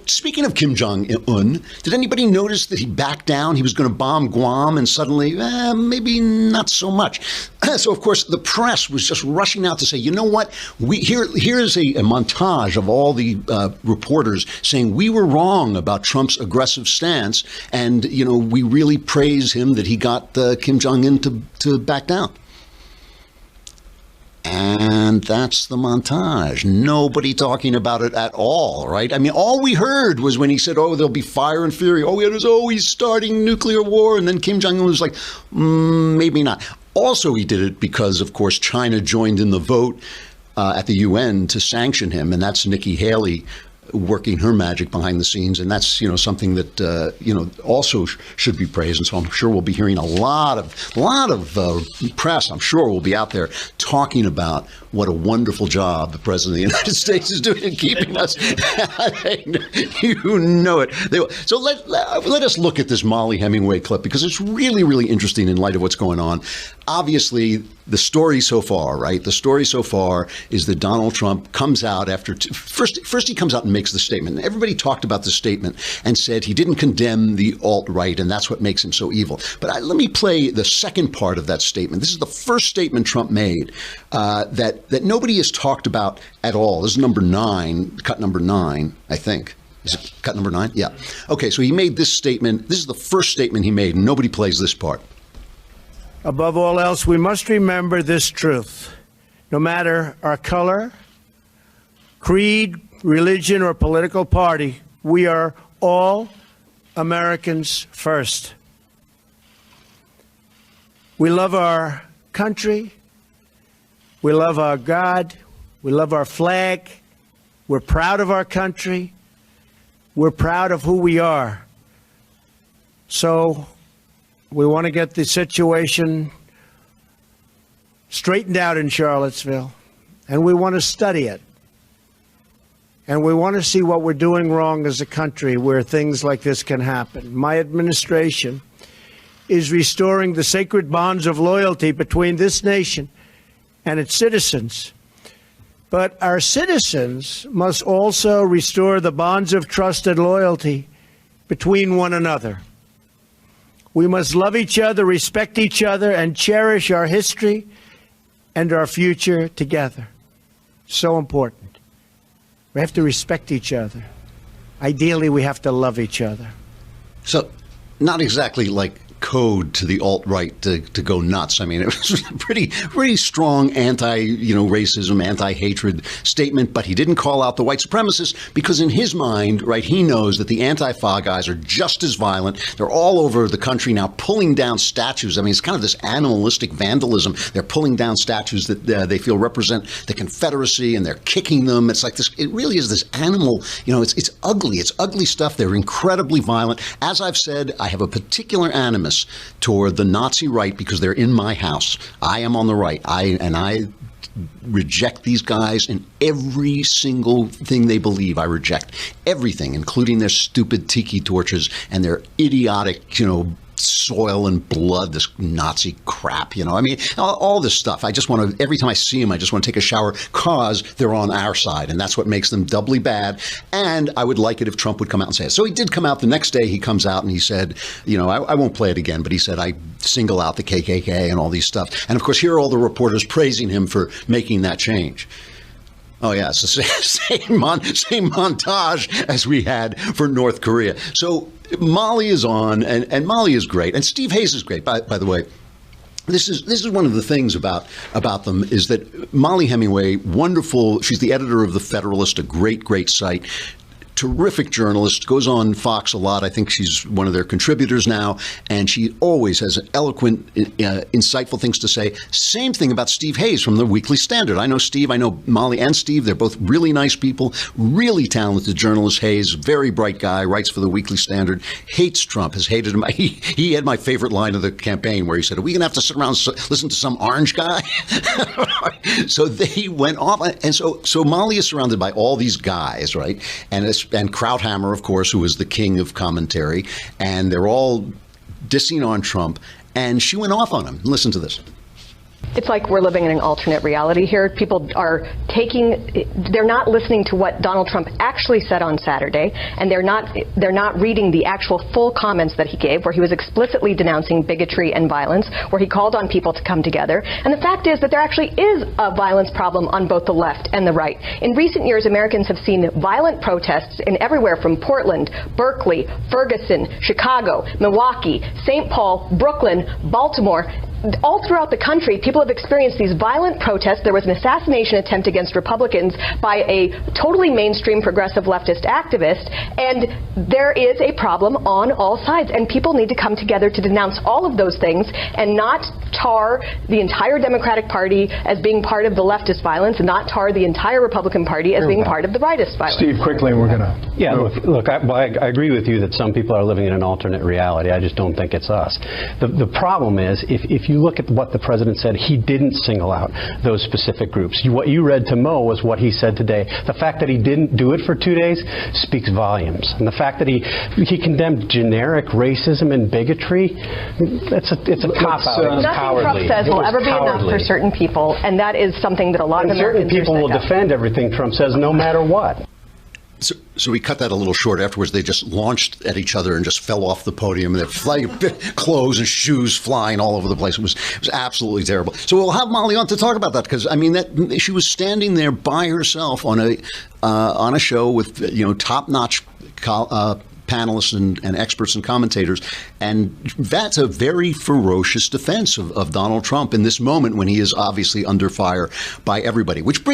speaking of Kim Jong-un, did anybody notice that he backed down? He was going to bomb Guam, and suddenly, maybe not so much. So, of course, the press was just rushing out to say, you know what? Here's a montage of all the reporters saying we were wrong about Trump's aggressive stance, and, we really praise him that he got Kim Jong-un to back down. And that's the montage. Nobody talking about it at all, right? I mean, all we heard was when he said, there'll be fire and fury. All we heard was, he's starting nuclear war. And then Kim Jong-un was like, maybe not. Also, he did it because, of course, China joined in the vote at the UN to sanction him. And that's Nikki Haley working her magic behind the scenes. And that's, something that, also should be praised. And so I'm sure we'll be hearing a lot of press, I'm sure, will be out there talking about what a wonderful job the President of the United States is doing in keeping us. You know it. So let us look at this Molly Hemingway clip, because it's really, really interesting in light of what's going on. Obviously, the story so far, right? The story so far is that Donald Trump comes out after first he comes out and makes the statement. Everybody talked about the statement and said he didn't condemn the alt-right, and that's what makes him so evil. But let me play the second part of that statement. This is the first statement Trump made that nobody has talked about at all. This is number 9, cut number 9, I think. Is it cut number 9? Yeah. Okay, so he made this statement. This is the first statement he made, and nobody plays this part. Above all else, we must remember this truth. No matter our color, creed, religion, or political party, we are all Americans first. We love our country. We love our God. We love our flag. We're proud of our country. We're proud of who we are. So we want to get the situation straightened out in Charlottesville, and we want to study it. And we want to see what we're doing wrong as a country where things like this can happen. My administration is restoring the sacred bonds of loyalty between this nation and its citizens. But our citizens must also restore the bonds of trust and loyalty between one another. We must love each other, respect each other, and cherish our history and our future together. So important. We have to respect each other. Ideally, we have to love each other. So, not exactly like code to the alt-right to go nuts. I mean, it was a pretty strong anti-racism, anti-hatred statement, but he didn't call out the white supremacists because in his mind, right, he knows that the Antifa guys are just as violent. They're all over the country now pulling down statues. I mean, it's kind of this animalistic vandalism. They're pulling down statues that they feel represent the Confederacy, and they're kicking them. It's like this, it really is this animal, it's ugly. It's ugly stuff. They're incredibly violent. As I've said, I have a particular animus toward the Nazi right because they're in my house. I am on the right. I reject these guys in every single thing they believe. I reject everything, including their stupid tiki torches and their idiotic, soil and blood, this Nazi crap, I mean, all this stuff. I just want to, every time I see them, I just want to take a shower because they're on our side. And that's what makes them doubly bad. And I would like it if Trump would come out and say it. So he did come out the next day. He comes out and he said, I won't play it again, but he said, I single out the KKK and all these stuff. And of course, here are all the reporters praising him for making that change. Oh, yeah, it's the same montage as we had for North Korea. So Molly is on, and Molly is great. And Steve Hayes is great, by the way. This is one of the things about them is that Molly Hemingway, wonderful. She's the editor of The Federalist, a great site. Terrific journalist, goes on Fox a lot. I think she's one of their contributors now, and she always has eloquent, insightful things to say. Same thing about Steve Hayes from the Weekly Standard. I know Steve, I know Molly and Steve. They're both really nice people, really talented journalist. Hayes, very bright guy, writes for the Weekly Standard, hates Trump, has hated him. He had my favorite line of the campaign where he said, are we going to have to sit around and listen to some orange guy? So they went off. And so Molly is surrounded by all these guys, right? And Krauthammer, of course, who is the king of commentary, and they're all dissing on Trump, and she went off on him. Listen to this. It's like we're living in an alternate reality here. People are they're not listening to what Donald Trump actually said on Saturday, and they're not reading the actual full comments that he gave, where he was explicitly denouncing bigotry and violence, where he called on people to come together. And the fact is that there actually is a violence problem on both the left and the right. In recent years, Americans have seen violent protests in everywhere from Portland, Berkeley, Ferguson, Chicago, Milwaukee, St. Paul, Brooklyn, Baltimore. All throughout the country, people have experienced these violent protests. There was an assassination attempt against Republicans by a totally mainstream progressive leftist activist, and there is a problem on all sides, and people need to come together to denounce all of those things and not tar the entire Democratic Party as being part of the leftist violence, and not tar the entire Republican Party as being part of the rightist violence. Steve, quickly, we're going to... Yeah, look, I agree with you that some people are living in an alternate reality. I just don't think it's us. The problem is, if you look at what the president said, he didn't single out those specific groups. What you read to Mo was what he said today. The fact that he didn't do it for 2 days speaks volumes. And the fact that he condemned generic racism and bigotry, it's a cop-out. Nothing Trump says will ever be enough for certain people, and that is something that a lot of Americans certain people will defend everything Trump says no matter what. So we cut that a little short. Afterwards, they just launched at each other and just fell off the podium. And their clothes and shoes flying all over the place. It was absolutely terrible. So we'll have Molly on to talk about that, because I mean that she was standing there by herself on a show with top-notch panelists and experts and commentators, and that's a very ferocious defense of Donald Trump in this moment when he is obviously under fire by everybody. Which brings